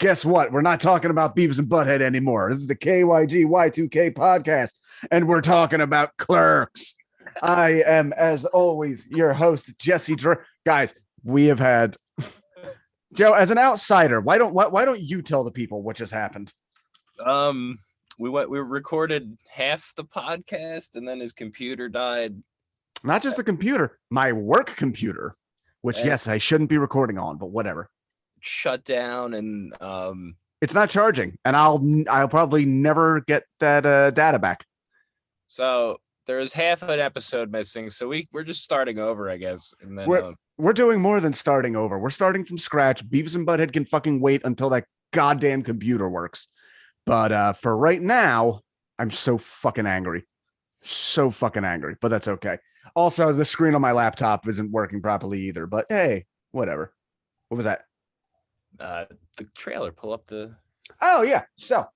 guess what? We're not talking about Beavis and Butthead anymore. This is the KYG Y2K podcast, and we're talking about Clerks. I am, as always, your host, Jesse. Guys, we have had Joe as an outsider. Why don't you tell the people what just happened? We recorded half the podcast, and then his computer died. Not just the computer, my work computer, which yes, I shouldn't be recording on, but whatever. Shut down, and it's not charging, and I'll probably never get that data back. So there's half an episode missing, so we're just starting over, I guess. And then we're doing more than starting over. We're starting from scratch. Beavis and Butthead can fucking wait until that goddamn computer works. But for right now, I'm so fucking angry. But that's okay. Also, the screen on my laptop isn't working properly either. But hey, whatever. What was that? The trailer. Pull up the. Oh yeah. So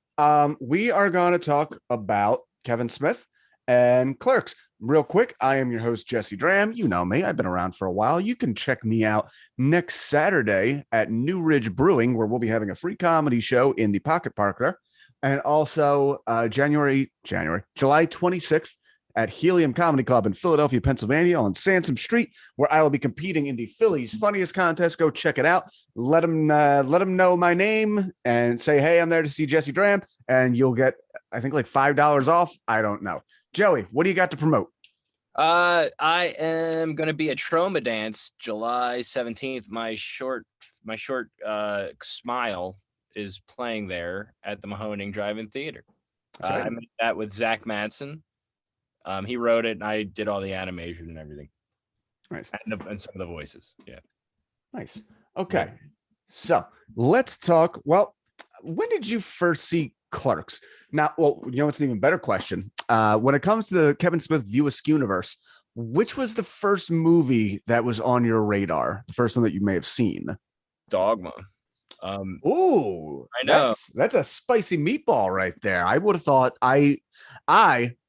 we are going to talk about Kevin Smith and Clerks. Real quick, I am your host, Jesse Dram. You know me. I've been around for a while. You can check me out next Saturday at New Ridge Brewing, where we'll be having a free comedy show in the Pocket Park there. And also July 26th at Helium Comedy Club in Philadelphia, Pennsylvania on Sansom Street, where I will be competing in the Phillies Funniest Contest. Go check it out. Let them know my name and say, hey, I'm there to see Jesse Dram. And you'll get, I think, like $5 off. I don't know. Joey, what do you got to promote? I am going to be at Troma-Dance July 17th. My short Smile is playing there at the Mahoning Drive-In Theater. I made that with Zach Madsen. He wrote it, and I did all the animation and everything. Nice. And some of the voices. Yeah. Nice. Okay. So let's talk. Well, when did you first see Clerks? Now, well, you know, it's an even better question. When it comes to the Kevin Smith View Askew universe, which was the first movie that was on your radar? The first one that you may have seen? Dogma. Oh, I know. That's a spicy meatball right there. I would have thought I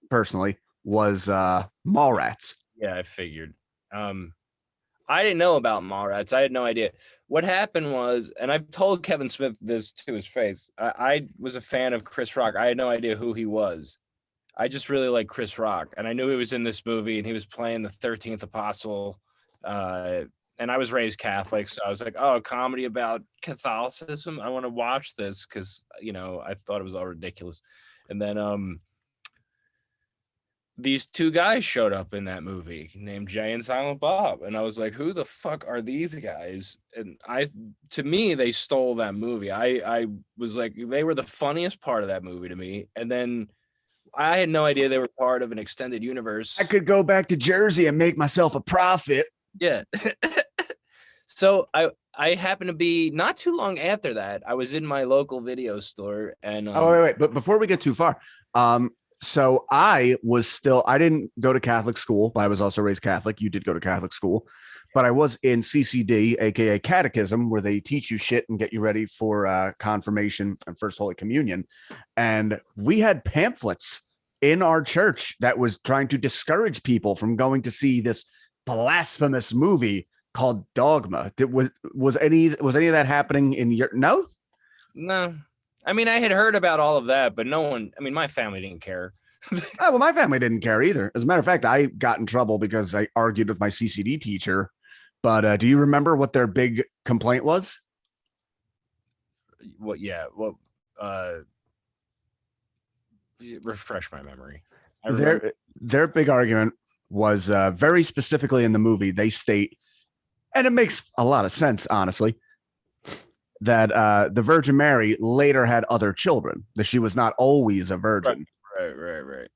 personally was Mallrats. Yeah, I figured. I didn't know about Mallrats. I had no idea. What happened was, and I've told Kevin Smith this to his face, I was a fan of Chris Rock. I had no idea who he was. I just really like Chris Rock, and I knew he was in this movie, and he was playing the 13th Apostle. And I was raised Catholic, so I was like, oh, a comedy about Catholicism? I want to watch this because, you know, I thought it was all ridiculous. And then these two guys showed up in that movie named Jay and Silent Bob. And I was like, who the fuck are these guys? And to me, they stole that movie. I was like, they were the funniest part of that movie to me. And then I had no idea they were part of an extended universe. I could go back to Jersey and make myself a profit. Yeah. So I happened to be not too long after that. I was in my local video store and wait. But before we get too far, so I didn't go to Catholic school, but I was also raised Catholic. You did go to Catholic school, but I was in CCD, aka Catechism, where they teach you shit and get you ready for confirmation and First Holy Communion. And we had pamphlets in our church that was trying to discourage people from going to see this blasphemous movie called Dogma. Was any of that happening in your No. I mean, I had heard about all of that, but no one, I mean, my family didn't care. Well, my family didn't care either. As a matter of fact, I got in trouble because I argued with my CCD teacher. But do you remember what their big complaint was? What? Yeah. Well, refresh my memory. Their big argument was very specifically in the movie. They state, and it makes a lot of sense, honestly, that the Virgin Mary later had other children, that she was not always a virgin. Right.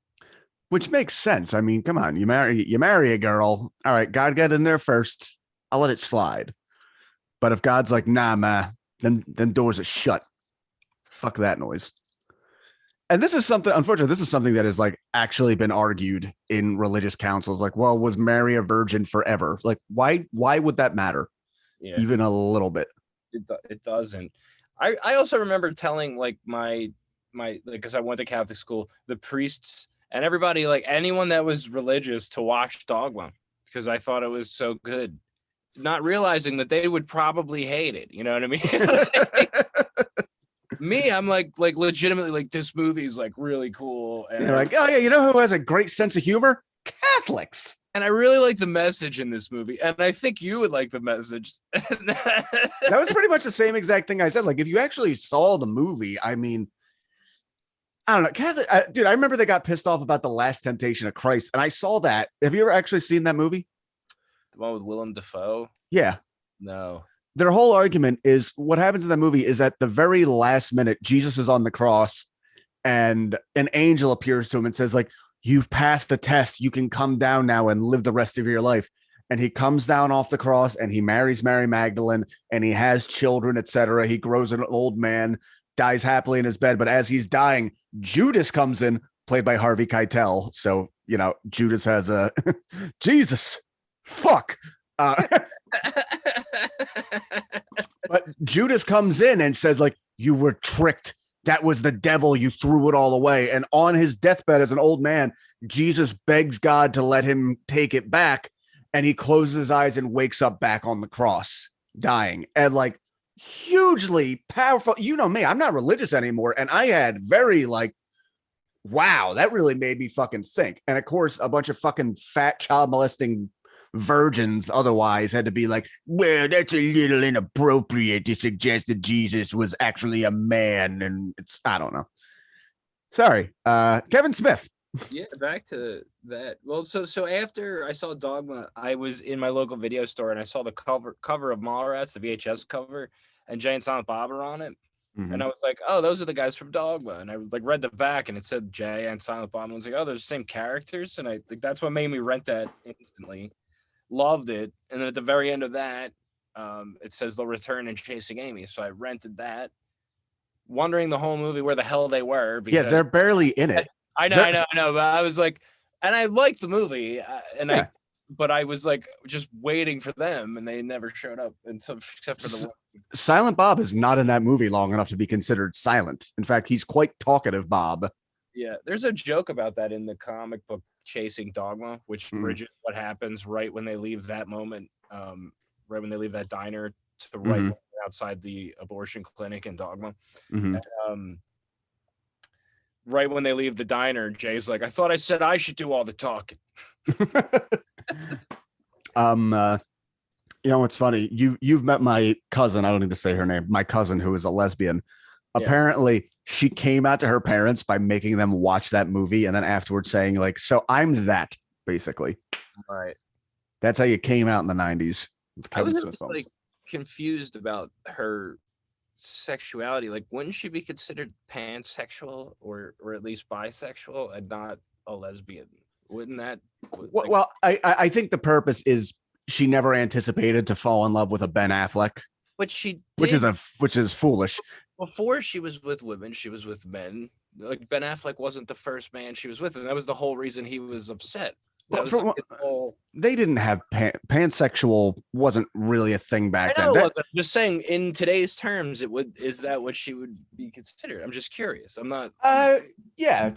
Which makes sense. I mean, come on, you marry a girl. All right, God got in there first. I'll let it slide. But if God's like, nah, then doors are shut. Fuck that noise. And this is something, unfortunately, this is something that has like actually been argued in religious councils. Like, well, was Mary a virgin forever? Like, why would that matter? Yeah. Even a little bit. It doesn't. I also remember telling like my because I went to Catholic school, the priests and everybody, like anyone that was religious, to watch Dogma because I thought it was so good, not realizing that they would probably hate it. You know what I mean? Me, I'm like legitimately like this movie is like really cool, and You're like, oh yeah, you know who has a great sense of humor? Catholics. I really like the message in this movie, and I think you would like the message. That was pretty much the same exact thing I said. Like, if you actually saw the movie, I mean, I don't know, Catholic, dude. I remember they got pissed off about the Last Temptation of Christ, and I saw that. Have you ever actually seen that movie? The one with Willem Dafoe? Yeah. No. Their whole argument is what happens in the movie is at the very last minute, Jesus is on the cross, and an angel appears to him and says, like, you've passed the test. You can come down now and live the rest of your life. And he comes down off the cross and he marries Mary Magdalene and he has children, etc. He grows an old man, dies happily in his bed. But as he's dying, Judas comes in, played by Harvey Keitel. So, you know, Judas has a Jesus, fuck. But Judas comes in and says, like, you were tricked. That was the devil. You threw it all away. And on his deathbed as an old man, Jesus begs God to let him take it back. And he closes his eyes and wakes up back on the cross, dying. And like, hugely powerful. You know me, I'm not religious anymore. And I had very like, wow, that really made me fucking think. And of course, a bunch of fucking fat child molesting virgins otherwise had to be like, well, that's a little inappropriate to suggest that Jesus was actually a man. And it's, I don't know. Sorry. Kevin Smith. Yeah, back to that. Well, so after I saw Dogma, I was in my local video store and I saw the cover of Mallrats, the VHS cover, and Jay and Silent Bob are on it. Mm-hmm. And I was like, oh, those are the guys from Dogma. And I like read the back and it said Jay and Silent Bob. And I was like, oh, they're the same characters. And I think that's what made me rent that instantly. Loved it. And then at the very end of that, it says they'll return in Chasing Amy. So I rented that, wondering the whole movie where the hell they were. Yeah, they're barely in it. I know. But I was like, and I liked the movie, but I was like just waiting for them, and they never showed up until except for the one. Silent Bob is not in that movie long enough to be considered silent. In fact, he's quite talkative, Bob. Yeah, there's a joke about that in the comic book Chasing Dogma, which bridges what happens right when they leave that moment, right when they leave that diner to right outside the abortion clinic in Dogma. And, right when they leave the diner, Jay's like, I thought I said I should do all the talking. You know what's funny? You've met my cousin. I don't need to say her name. My cousin, who is a lesbian. Yes. Apparently, she came out to her parents by making them watch that movie, and then afterwards saying, like, "So I'm that." Basically, right. That's how you came out in the '90s. I was like confused about her sexuality. Like, wouldn't she be considered pansexual or at least bisexual and not a lesbian? Wouldn't that? Well, I think the purpose is she never anticipated to fall in love with a Ben Affleck, but she did, which is foolish. Before she was with women, she was with men. Like Ben Affleck wasn't the first man she was with, and that was the whole reason he was upset. They didn't have pansexual wasn't really a thing back then. I'm just saying, in today's terms, is that what she would be considered? I'm just curious. I'm not. Yeah,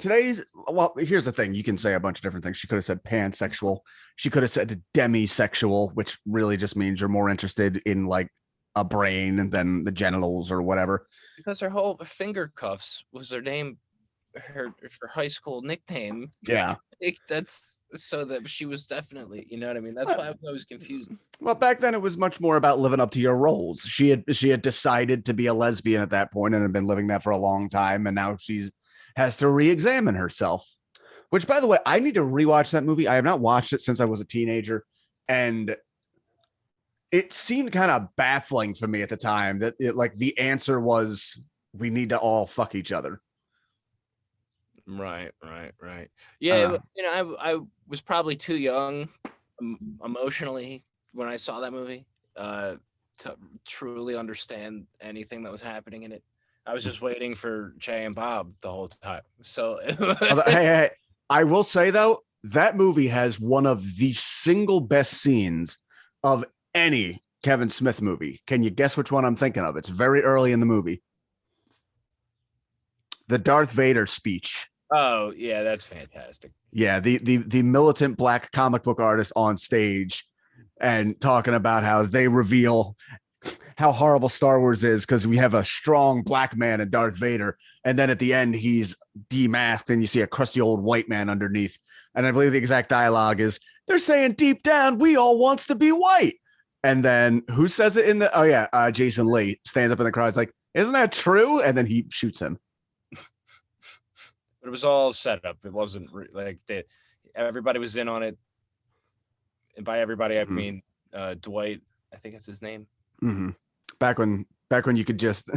well, here's the thing. You can say a bunch of different things. She could have said pansexual. She could have said demisexual, which really just means you're more interested in like a brain than the genitals or whatever. Because her whole finger cuffs was her name, her high school nickname. Yeah. That's so that she was definitely, you know what I mean? That's why I was always confused. Well, back then it was much more about living up to your roles. She had decided to be a lesbian at that point and had been living that for a long time, and now she has to re-examine herself. Which, by the way, I need to rewatch that movie. I have not watched it since I was a teenager, and it seemed kind of baffling for me at the time that like the answer was we need to all fuck each other. Right. Yeah, I was probably too young emotionally when I saw that movie to truly understand anything that was happening in it. I was just waiting for Jay and Bob the whole time. So hey, I will say though, that movie has one of the single best scenes of any Kevin Smith movie. Can you guess which one I'm thinking of? It's very early in the movie. The Darth Vader speech. Oh, yeah, that's fantastic. Yeah, the militant black comic book artist on stage and talking about how they reveal how horrible Star Wars is because we have a strong black man in Darth Vader, and then at the end he's demasked, and you see a crusty old white man underneath. And I believe the exact dialogue is, "They're saying deep down we all wants to be white." And then who says it in the? Oh yeah, Jason Lee stands up in the crowd. He's like, "Isn't that true?" And then he shoots him. But it was all set up. It wasn't like everybody was in on it. And by everybody, I mean Dwight. I think it's his name. Mm-hmm. Back when you could just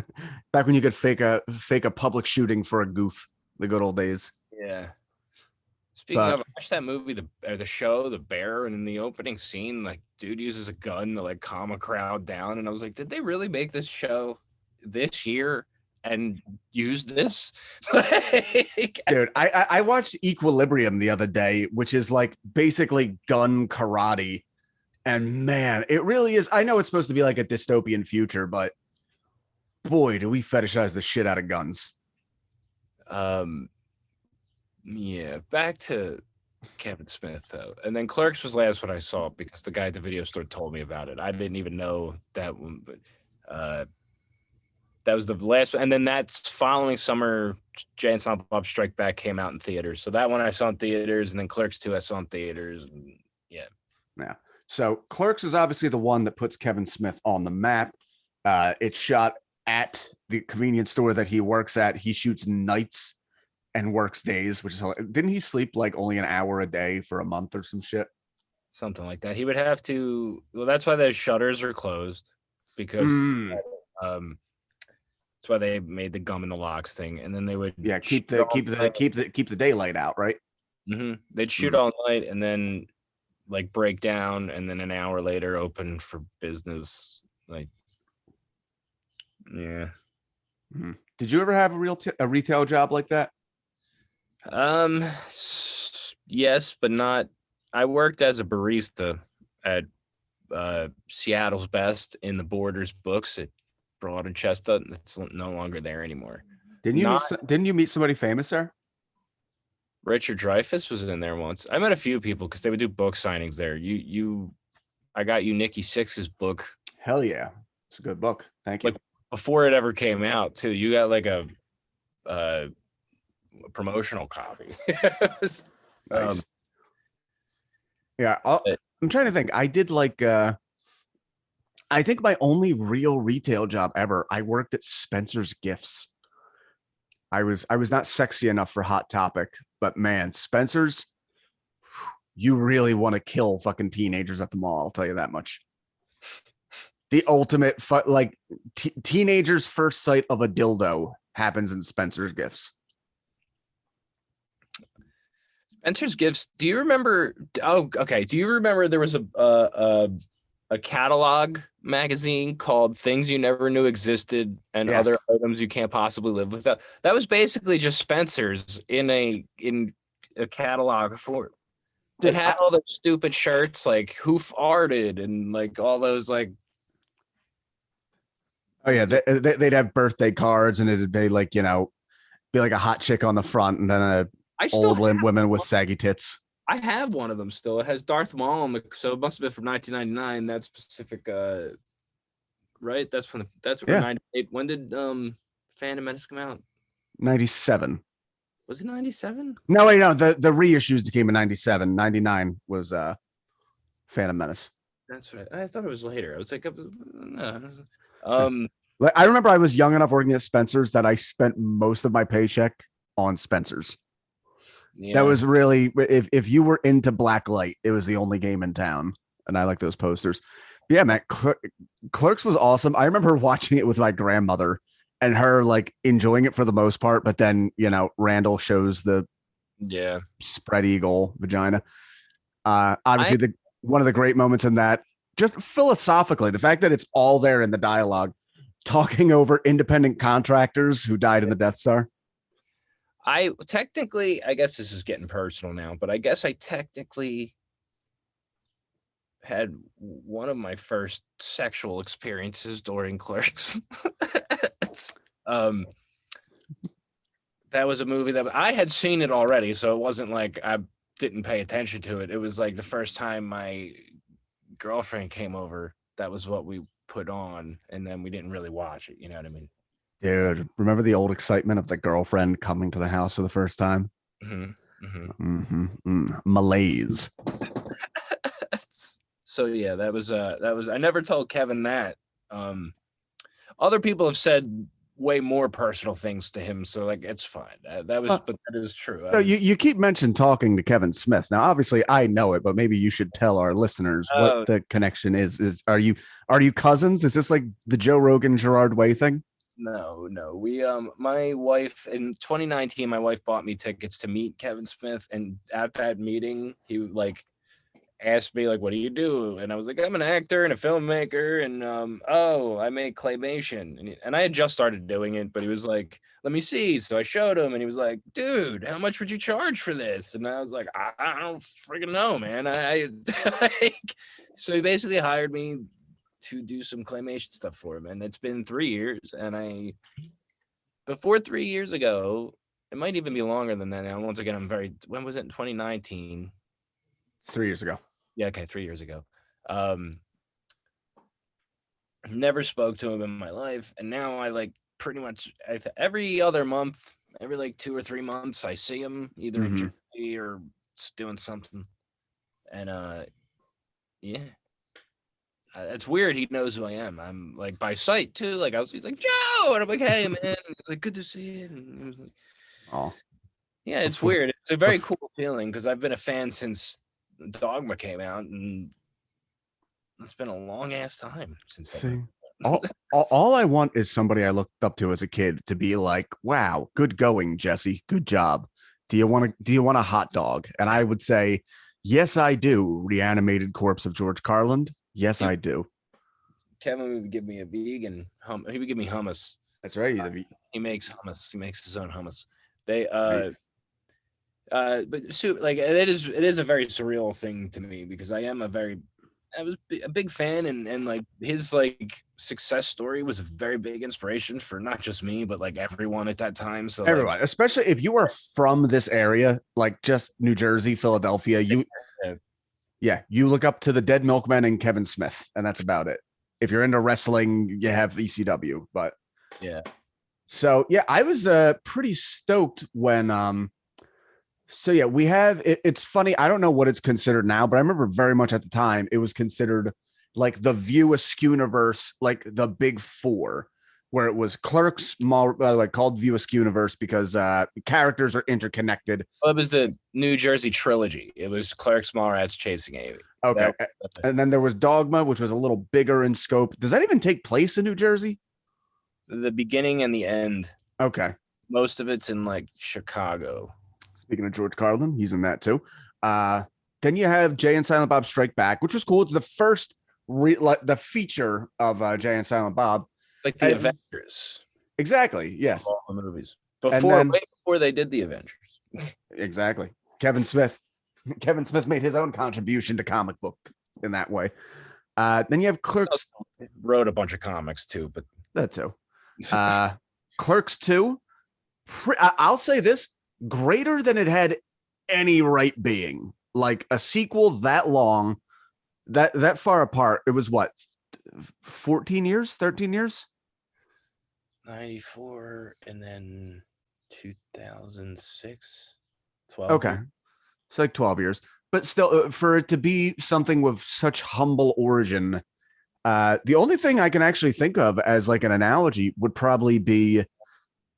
back when you could fake a public shooting for a goof, the good old days. Yeah. Speaking of, I watched that movie, the show, The Bear, and in the opening scene, like, dude uses a gun to like calm a crowd down, and I was like, did they really make this show this year and use this? Dude, I watched Equilibrium the other day, which is like basically gun karate, and man, it really is. I know it's supposed to be like a dystopian future, but boy, do we fetishize the shit out of guns. Yeah, back to Kevin Smith though, and then Clerks was last what I saw because the guy at the video store told me about it. I didn't even know that one, but that was the last one. And then that's following summer, Jay and Silent Bob Strike Back came out in theaters. So that one I saw in theaters, and then Clerks 2 I saw in theaters. And yeah. So Clerks is obviously the one that puts Kevin Smith on the map. It's shot at the convenience store that he works at. He shoots nights and works days, which is, didn't he sleep like only an hour a day for a month or some shit? Something like that. He would have to. Well, that's why the shutters are closed, because that's why they made the gum in the locks thing, and then they would keep the daylight out, right? Mm-hmm. They'd shoot all night and then like break down, and then an hour later open for business. Like, yeah. Mm-hmm. Did you ever have a retail job like that? Yes, but not. I worked as a barista at Seattle's Best in the Borders Books at Broad and Chestnut. It's no longer there anymore. Didn't you meet somebody famous there? Richard Dreyfuss was in there once. I met a few people because they would do book signings there. I got you Nikki Sixx's book. Hell yeah, it's a good book. Thank you. Like, before it ever came out, too. You got like a promotional copy. Nice. Yeah, I'm trying to think. I did like I think my only real retail job ever, I worked at Spencer's Gifts. I was not sexy enough for Hot Topic, but man, Spencer's, you really want to kill fucking teenagers at the mall, I'll tell you that much. The ultimate teenagers' first sight of a dildo happens in Spencer's Gifts. Spencer's Gifts. Do you remember? Oh, okay. Do you remember there was a catalog magazine called Things You Never Knew Existed and Other Items You Can't Possibly Live Without? That was basically just Spencer's in a catalog form. It had all those stupid shirts like "Who Farted" and like all those like. Oh yeah, they'd have birthday cards, and it'd be like, be like a hot chick on the front, and then old women with saggy tits. I have one of them still. It has Darth Maul on so it must have been from 1999. That specific, right? That's 98. When did Phantom Menace come out? 97. Was it 97? No, wait, no. The reissues came in 97. 99 was Phantom Menace. That's right. I thought it was later. I was like, no. I remember I was young enough working at Spencer's that I spent most of my paycheck on Spencer's. Yeah. That was really, if you were into black light, it was the only game in town, and I like those posters. But yeah, man, Clerks was awesome. I remember watching it with my grandmother and her like enjoying it for the most part, but then Randall shows the spread eagle vagina. Obviously, one of the great moments in that, just philosophically, the fact that it's all there in the dialogue, talking over independent contractors who died in the Death Star. I guess this is getting personal now, but I guess I technically had one of my first sexual experiences during Clerks. That was a movie that I had seen it already, so it wasn't like I didn't pay attention to it. It was like the first time my girlfriend came over. That was what we put on, and then we didn't really watch it. You know what I mean? Dude, remember the old excitement of the girlfriend coming to the house for the first time? Malaise. So yeah, that was I never told Kevin that. Other people have said way more personal things to him, so like it's fine. That was, but that is true. So you keep mentioning talking to Kevin Smith. Now, obviously, I know it, but maybe you should tell our listeners what the connection is. Are you cousins? Is this like the Joe Rogan Gerard Way thing? No. We my wife in 2019, my wife bought me tickets to meet Kevin Smith, and at that meeting, he like asked me like, what do you do? And I was like, I'm an actor and a filmmaker, and I make claymation, and I had just started doing it, but he was like, let me see. So I showed him, and he was like, dude, how much would you charge for this? And I was like, I don't freaking know, man. So he basically hired me to do some claymation stuff for him, and it's been 3 years, and before 3 years ago, it might even be longer than that now. Once again, when was it? In 2019? It's 3 years ago. Yeah, okay, 3 years ago. Never spoke to him in my life, and now I like pretty much every other month, every like 2 or 3 months, I see him either in Jersey or doing something, and yeah, it's weird. He knows who I am. I'm like by sight too. Like he's like Joe, and I'm like, hey man, like good to see you. And he was like, oh, yeah, it's weird. It's a very cool feeling because I've been a fan since Dogma came out, and it's been a long ass time since. See, all I want is somebody I looked up to as a kid to be like, wow, good going, Jesse, good job. Do you want a hot dog? And I would say, yes, I do. Reanimated corpse of George Carlin. Yes, I do. Kevin would give me a vegan he would give me hummus. That's right. He makes hummus. He makes his own hummus. But so like it is a very surreal thing to me because I was a big fan, and like his like success story was a very big inspiration for not just me but like everyone at that time. So everyone, like, especially if you are from this area, like just New Jersey, Philadelphia, you look up to the Dead Milkmen and Kevin Smith, and that's about it. If you're into wrestling, you have ECW, but yeah. So yeah, I was pretty stoked when so yeah, we have it's funny, I don't know what it's considered now, but I remember very much at the time it was considered like the View Askew-universe, like the big four, where it was Clerks, by the way, called View Askew-universe because characters are interconnected. Well, it was the New Jersey trilogy. It was Clerks, Mallrats, Chasing Amy. Okay. And then there was Dogma, which was a little bigger in scope. Does that even take place in New Jersey? The beginning and the end. Okay. Most of it's in like Chicago. Speaking of George Carlin, he's in that too. Then you have Jay and Silent Bob Strike Back, which was cool. It's the first the feature of Jay and Silent Bob. It's like the Avengers. Exactly. Yes. All the movies. Way before they did the Avengers. Exactly. Kevin Smith made his own contribution to comic book in that way. Then you have Clerks. Wrote a bunch of comics too, but that too. Clerks 2. I'll say this. Greater than it had any right being. Like a sequel that long, that far apart. It was what, 14 years, 13 years? 94 and then 2006, 12. Okay. It's like 12 years. But still, for it to be something with such humble origin, the only thing I can actually think of as like an analogy would probably be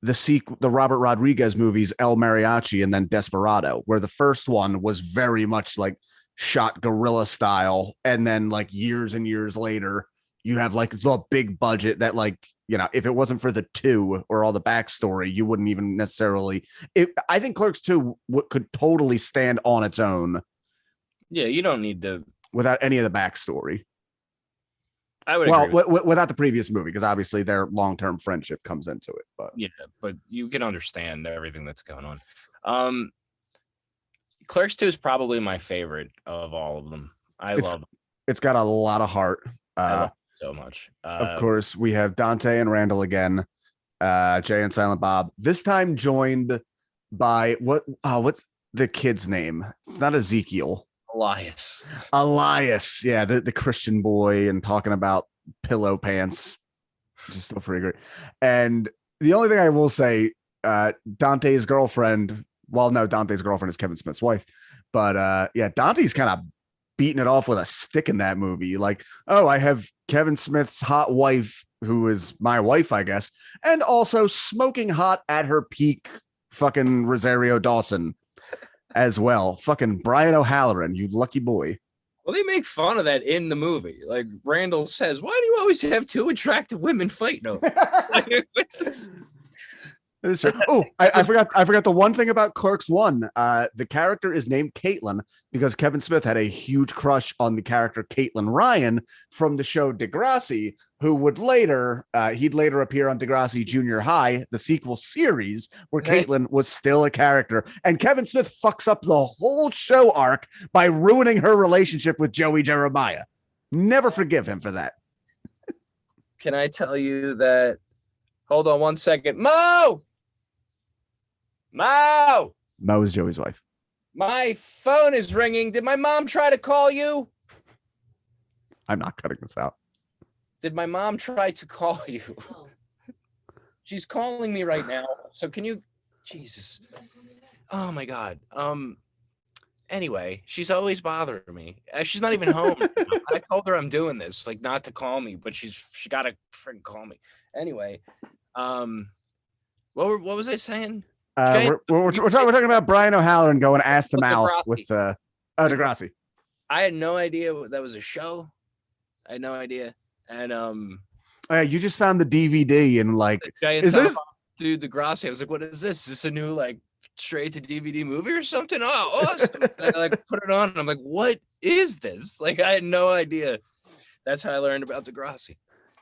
the Robert Rodriguez movies El Mariachi and then Desperado, where the first one was very much like shot guerrilla style, and then like years and years later you have like the big budget that, like, you know, if it wasn't for the two or all the backstory, you wouldn't even necessarily I think Clerks 2 could totally stand on its own. Yeah, you don't need to without any of the backstory. I would agree without the previous movie, because obviously their long-term friendship comes into it. But yeah, but you can understand everything that's going on. Clerks 2 is probably my favorite of all of them. I love it. It's got a lot of heart. I love it so much. Of course, we have Dante and Randall again. Jay and Silent Bob. This time joined by what's the kid's name? It's not Ezekiel. Elias. Yeah, the Christian boy, and talking about pillow pants. Just still pretty great. And the only thing I will say, Dante's girlfriend, well, no, Dante's girlfriend is Kevin Smith's wife, but yeah, Dante's kind of beating it off with a stick in that movie. Like, oh, I have Kevin Smith's hot wife, who is my wife, I guess, and also smoking hot at her peak, fucking Rosario Dawson as well. Fucking Brian O'Halloran, you lucky boy. Well, they make fun of that in the movie. Like Randall says, "Why do you always have two attractive women fighting over?" Oh, I forgot the one thing about Clerks 1. The character is named Caitlin because Kevin Smith had a huge crush on the character Caitlin Ryan from the show Degrassi, who would later appear on Degrassi Junior High, the sequel series, where Caitlin was still a character. And Kevin Smith fucks up the whole show arc by ruining her relationship with Joey Jeremiah. Never forgive him for that. Can I tell you that? Hold on one second. Mo! Mo is Joey's wife. My phone is ringing. Did my mom try to call you? I'm not cutting this out. Did my mom try to call you? She's calling me right now. So can you, Jesus. Oh my God. Anyway, she's always bothering me. She's not even home. I told her I'm doing this, like not to call me, but she got to freaking call me. Anyway, what was I saying? We're talking about Brian O'Halloran going ass to mouth with Degrassi. I had no idea that was a show. I had no idea. And you just found the DVD and like, is this dude Degrassi? I was like, what is this? Is this a new like straight to DVD movie or something? Oh, awesome! And I like put it on and I'm like, what is this? Like, I had no idea. That's how I learned about Degrassi.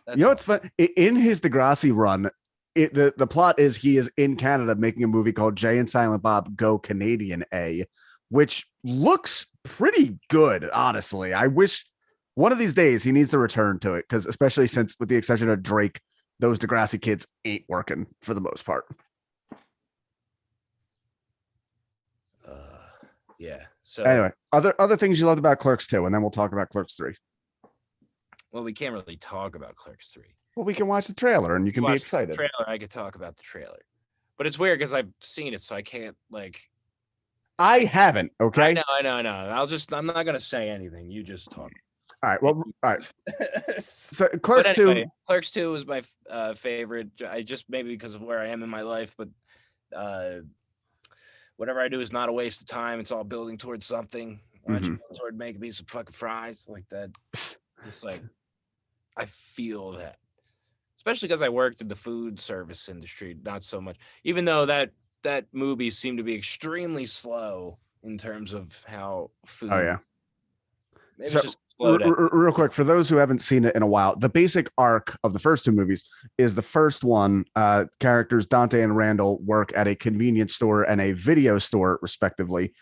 It's fun in his Degrassi run. The plot is he is in Canada making a movie called Jay and Silent Bob Go Canadian A, which looks pretty good, honestly. I wish one of these days he needs to return to it, because especially since, with the exception of Drake, those Degrassi kids ain't working for the most part. Yeah. So anyway, other things you loved about Clerks 2, and then we'll talk about Clerks 3. Well, we can't really talk about Clerks 3. Well, we can watch the trailer and you can be excited. The trailer, I could talk about the trailer, but it's weird because I've seen it, so I can't like. I haven't. Okay. I know. I'm not gonna say anything. You just talk. All right. Well, all right. So Clerks 2. Clerks 2 was my favorite. I just maybe because of where I am in my life, but whatever I do is not a waste of time. It's all building towards something. Toward making me some fucking fries like that. It's like I feel that. Especially because I worked in the food service industry, not so much. Even though that movie seemed to be extremely slow in terms of how food. Oh yeah. Maybe so, it's just real quick, for those who haven't seen it in a while, the basic arc of the first two movies is the first one. Characters Dante and Randall work at a convenience store and a video store, respectively,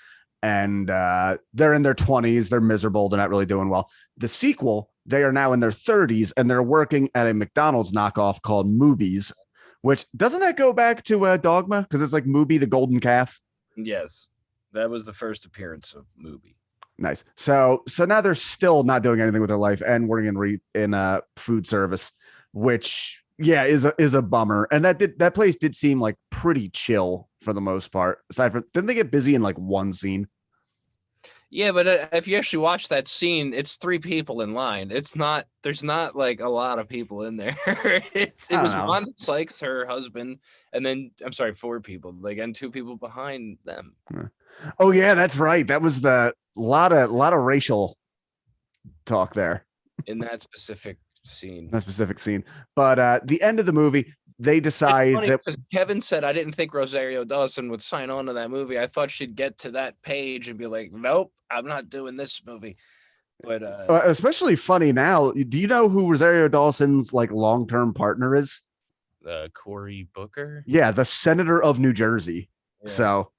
and they're in their 20s. They're miserable. They're not really doing well. The sequel, they are now in their 30s and they're working at a McDonald's knockoff called Moobies, which doesn't that go back to Dogma? Because it's like Mooby the golden calf. Yes, that was the first appearance of Mooby. Nice. So now they're still not doing anything with their life and working in food service, which is a bummer. And that place did seem like pretty chill for the most part. Aside from, didn't they get busy in like one scene? Yeah, but if you actually watch that scene, it's 3 people in line. There's not like a lot of people in there. It was Wanda Sykes, her husband, and then 4 people, like, and 2 people behind them. Oh yeah, that's right. That was the lot of racial talk there in that specific scene. But the end of the movie, they decide that Kevin said, I didn't think Rosario Dawson would sign on to that movie. I thought she'd get to that page and be like, nope, I'm not doing this movie. But especially funny now. Do you know who Rosario Dawson's like long-term partner is? Cory Booker. Yeah, the senator of New Jersey. Yeah. So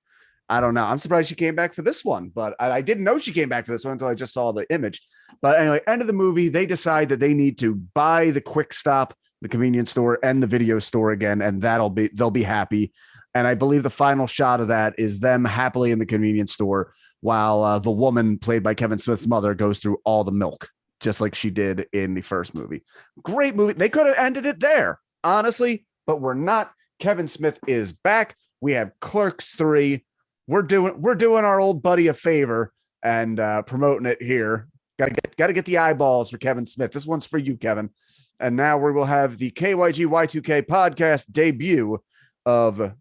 I don't know. I'm surprised she came back for this one, but I didn't know she came back for this one until I just saw the image. But anyway, end of the movie, they decide that they need to buy the Quick Stop, the convenience store, and the video store again, and they'll be happy. And I believe the final shot of that is them happily in the convenience store while the woman played by Kevin Smith's mother goes through all the milk. just like she did in the first movie. Great movie. They could have ended it there, honestly, but we're not. Kevin Smith is back. We have Clerks 3. We're doing our old buddy a favor and promoting it here. Gotta get the eyeballs for Kevin Smith. This one's for you, Kevin. And now we will have the KYG Y2K podcast debut of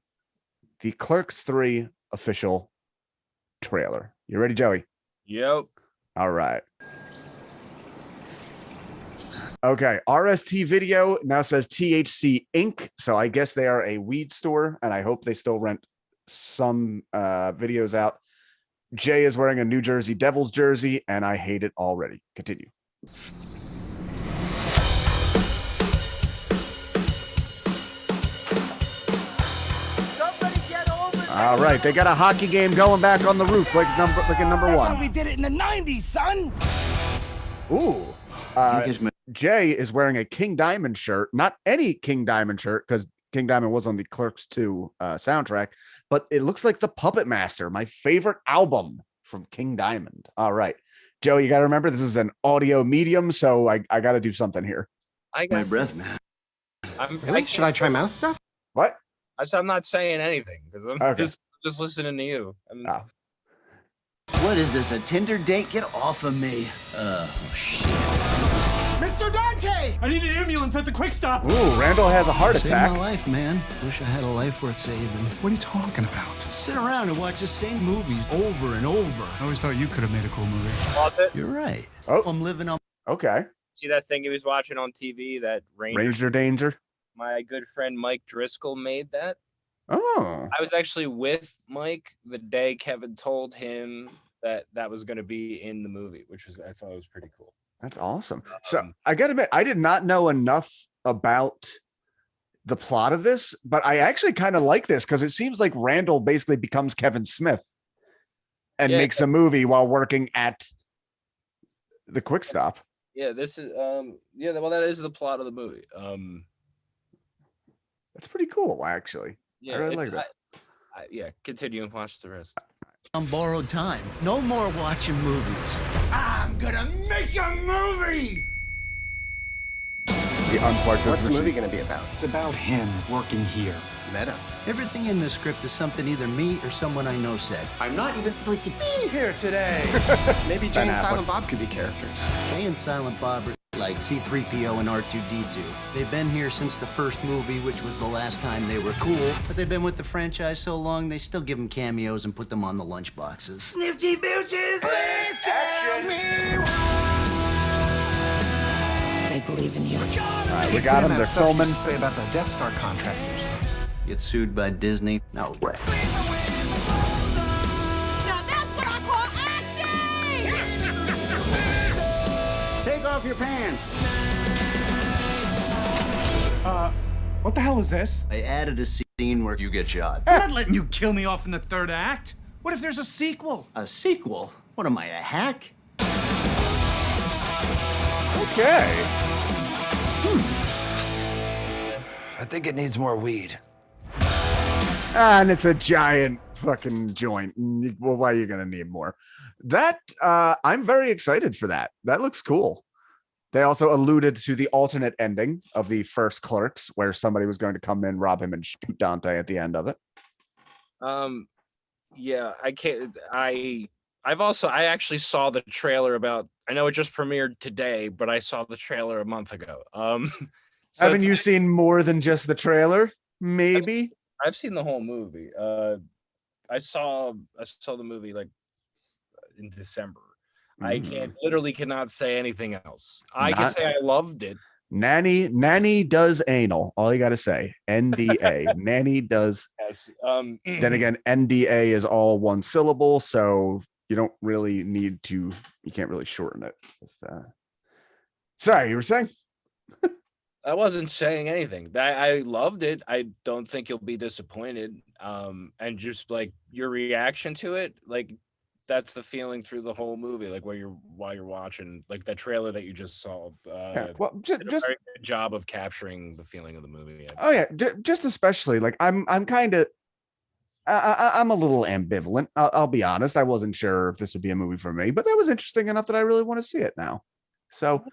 the Clerks 3 official trailer. You ready, Joey? Yep. All right. Okay, RST Video now says THC Inc. So I guess they are a weed store, and I hope they still rent some videos out. Jay is wearing a New Jersey Devils jersey, and I hate it already. Continue. All right, they got a hockey game going back on the roof, like in number That's one. how we did it in the 90s, son. Ooh. Jay is wearing a King Diamond shirt, not any King Diamond shirt, because King Diamond was on the Clerks 2 soundtrack, but it looks like the Puppet Master, my favorite album from King Diamond. All right, Joe, you got to remember this is an audio medium, so I got to do something here. I got My breath, man. Should I try mouth stuff? What? I'm not saying anything because I'm Okay. just listening to you. Oh. What is this, a Tinder date? Get off of me. Oh, shit. Mr. Dante! I need an ambulance at the quick stop. Ooh, Randall has a heart Saved attack. my life, man. Wish I had a life worth saving. What are you talking about? Sit around and watch the same movies over and over. I always thought you could have made a cool movie. You're right. Oh. I'm living on... Okay. See that thing he was watching on TV? That Ranger Danger. My good friend Mike Driscoll made that. Oh. I was actually with Mike the day Kevin told him that was going to be in the movie, which was I thought was pretty cool. That's awesome. So I got to admit, I did not know enough about the plot of this, but I actually kind of like this because it seems like Randall basically becomes Kevin Smith and makes a movie while working at the Quick Stop. Yeah, this is well, that is the plot of the movie. That's pretty cool, actually. Yeah, I really like that. Continue and watch the rest. On borrowed time. No more watching movies. I'm gonna make a movie! The unplugged. What's the movie going to be about? It's about him working here. Meta. Everything in the script is something either me or someone I know said. I'm not even supposed to be here today. Maybe Jay and Silent Bob could be characters. Jay and Silent Bob are like C-3PO and R2-D2. They've been here since the first movie, which was the last time they were cool. But they've been with the franchise so long, they still give them cameos and put them on the lunchboxes. Snifty Booches! Please tell me why. I believe in you. All right, we got them. They're filming. Say about the Death Star contractors. Get sued by Disney? No way. Now that's what I call acting! Take off your pants. What the hell is this? I added a scene where you get shot. I'm not letting you kill me off in the third act. What if there's a sequel? A sequel? What am I, a hack? Okay. I think it needs more weed. And it's a giant fucking joint. Well, why are you going to need more? That, I'm very excited for that. That looks cool. They also alluded to the alternate ending of the first Clerks, where somebody was going to come in, rob him, and shoot Dante at the end of it. Yeah, I can't. I actually saw the trailer about. I know it just premiered today, but I saw the trailer a month ago. So Haven't you seen more than just the trailer? Maybe. I've seen the whole movie. I saw the movie like in December. I literally cannot say anything else. I can say I loved it. Nanny does anal. All you got to say, NDA. Nanny does. Then again, NDA is all one syllable, so you don't really need to. You can't really shorten it. Sorry, you were saying? I wasn't saying anything. I loved it. I don't think you'll be disappointed. And just like your reaction to it, like that's the feeling through the whole movie. Like while you're watching, like that trailer that you just saw. Well, did a just very good job of capturing the feeling of the movie. Oh yeah, just especially like I'm kind of. I'm a little ambivalent. I'll be honest. I wasn't sure if this would be a movie for me, but that was interesting enough that I really want to see it now. So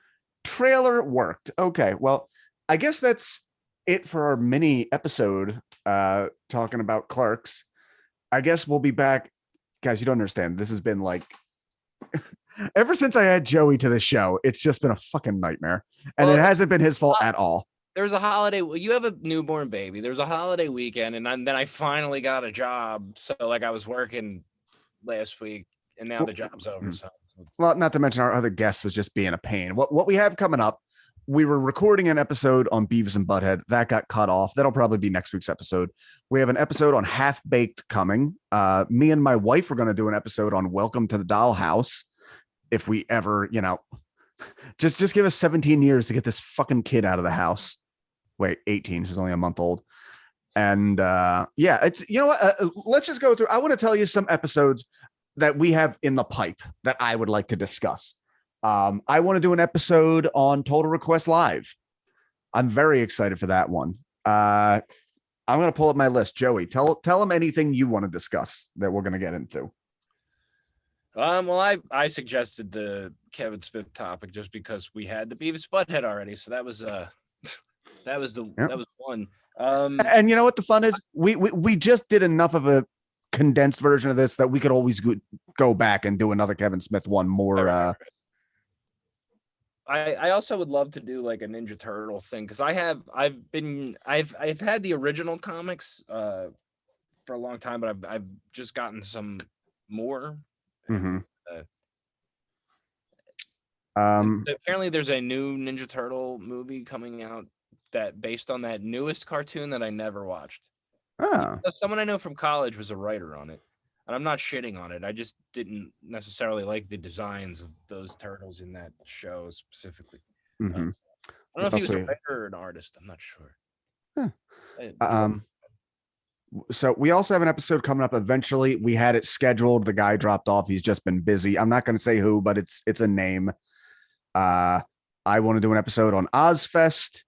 trailer worked. Okay, well, I guess that's it for our mini episode talking about Clerks. I guess we'll be back. Guys, you don't understand. This has been like ever since I had Joey to the show, it's just been a fucking nightmare. And it hasn't been his fault at all. There's a holiday. You have a newborn baby. There's a holiday weekend, and then I finally got a job. So like I was working last week, and now the job's over. So. Well, not to mention our other guest was just being a pain. What we have coming up, we were recording an episode on Beavis and Butthead. That got cut off. That'll probably be next week's episode. We have an episode on Half Baked coming. Me and my wife are going to do an episode on Welcome to the Dollhouse. If we ever, just give us 17 years to get this fucking kid out of the house. Wait, 18. She's only a month old. And it's, let's just go through. I want to tell you some episodes that we have in the pipe that I would like to discuss. I want to do an episode on Total Request Live. I'm very excited for that one. I'm going to pull up my list. Joey, tell them anything you want to discuss that we're going to get into. Well, I suggested the Kevin Smith topic just because we had the Beavis Butthead already, so that was that was one. And you know what the fun is? We just did enough of a condensed version of this that we could always go back and do another Kevin Smith one more. I also would love to do like a Ninja Turtle thing because I've had the original comics for a long time, but I've just gotten some more. Mm-hmm. Apparently there's a new Ninja Turtle movie coming out that based on that newest cartoon that I never watched. Someone I know from college was a writer on it, and I'm not shitting on it. I just didn't necessarily like the designs of those turtles in that show specifically. Mm-hmm. I don't know if he was a writer or an artist. I'm not sure. So we also have an episode coming up eventually. We had it scheduled. The guy dropped off. He's just been busy. I'm not going to say who, but it's a name. I want to do an episode on Ozfest.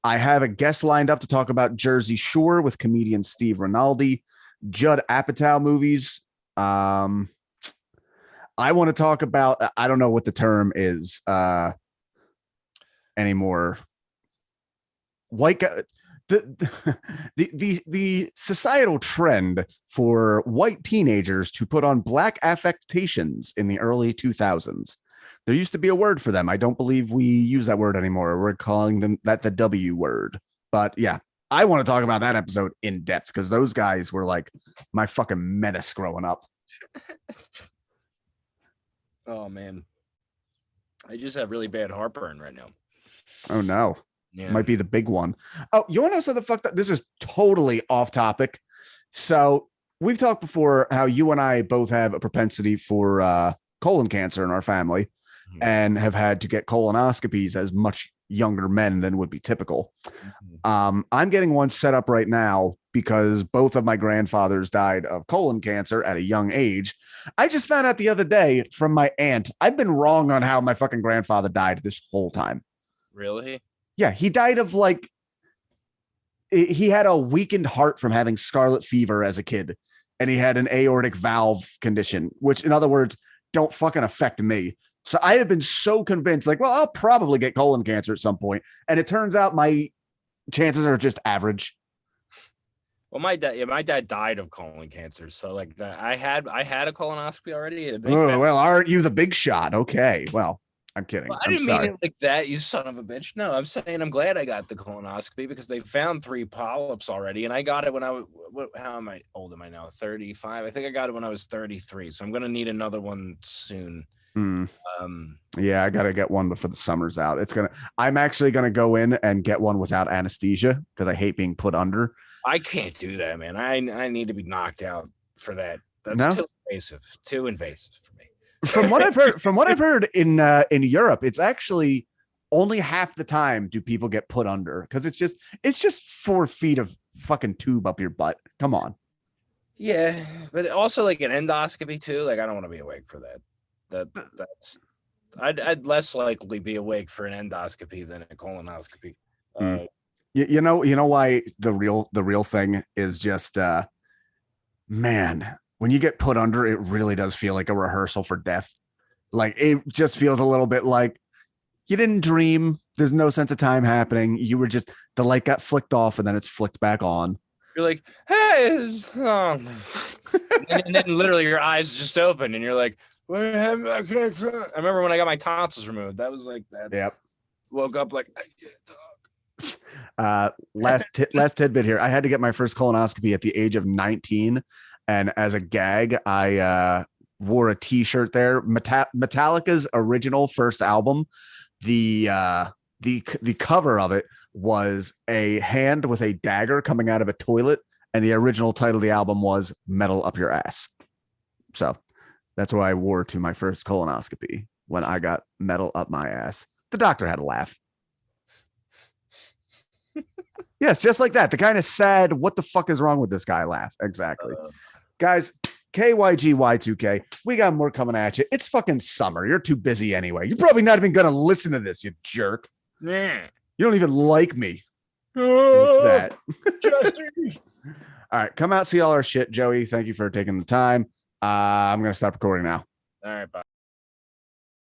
I have a guest lined up to talk about Jersey Shore with comedian Steve Rinaldi, Judd Apatow movies. I want to talk about, I don't know what the term is anymore. White guy. The societal trend for white teenagers to put on black affectations in the early 2000s. There used to be a word for them. I don't believe we use that word anymore. We're calling them the W word. But yeah, I want to talk about that episode in depth because those guys were like my fucking menace growing up. Oh man, I just have really bad heartburn right now. Oh no. Yeah. Might be the big one. Oh, you want to know something fucked up? This is totally off topic. So we've talked before how you and I both have a propensity for colon cancer in our family and have had to get colonoscopies as much younger men than would be typical. I'm getting one set up right now because both of my grandfathers died of colon cancer at a young age. I just found out the other day from my aunt. I've been wrong on how my fucking grandfather died this whole time. Really? Yeah, he died of he had a weakened heart from having scarlet fever as a kid, and he had an aortic valve condition, which in other words, don't fucking affect me. So I have been so convinced, well, I'll probably get colon cancer at some point. And it turns out my chances are just average. Well, my dad died of colon cancer. So I had a colonoscopy already. Well, aren't you the big shot? Okay. Well, I'm kidding. Well, I didn't mean it like that, you son of a bitch. No, I'm saying I'm glad I got the colonoscopy because they found 3 polyps already, and I got it when I was. How old am I now? 35. I think I got it when I was 33. So I'm gonna need another one soon. Yeah, I gotta get one before the summer's out. I'm actually gonna go in and get one without anesthesia because I hate being put under. I can't do that, man. I need to be knocked out for that. That's too invasive for me. From what I've heard in Europe, it's actually only half the time do people get put under because it's just 4 feet of fucking tube up your butt. Come on. Yeah, but also like an endoscopy too. I don't want to be awake for that. That's I'd less likely be awake for an endoscopy than a colonoscopy. You know why the real thing is just man. When you get put under, it really does feel like a rehearsal for death. It just feels a little bit like You didn't dream. There's no sense of time happening. You were just, the light got flicked off and then it's flicked back on. You're like, hey, and then literally your eyes just open and you're like, what happened? I remember when I got my tonsils removed. That was like that. Yep. Woke up like, Last tidbit here. I had to get my first colonoscopy at the age of 19. And as a gag, I wore a t-shirt there. Metallica's original first album. The cover of it was a hand with a dagger coming out of a toilet, and the original title of the album was Metal Up Your Ass. So that's what I wore to my first colonoscopy, when I got metal up my ass. The doctor had a laugh. Yes, just like that. The kind of sad, what the fuck is wrong with this guy laugh. Exactly. Guys, KYG Y2K, we got more coming at you. It's fucking summer. You're too busy anyway. You're probably not even going to listen to this, you jerk. yeah. You don't even like me. That. All right, come out, see all our shit. Joey, thank you for taking the time. I'm going to stop recording now. All right, bye.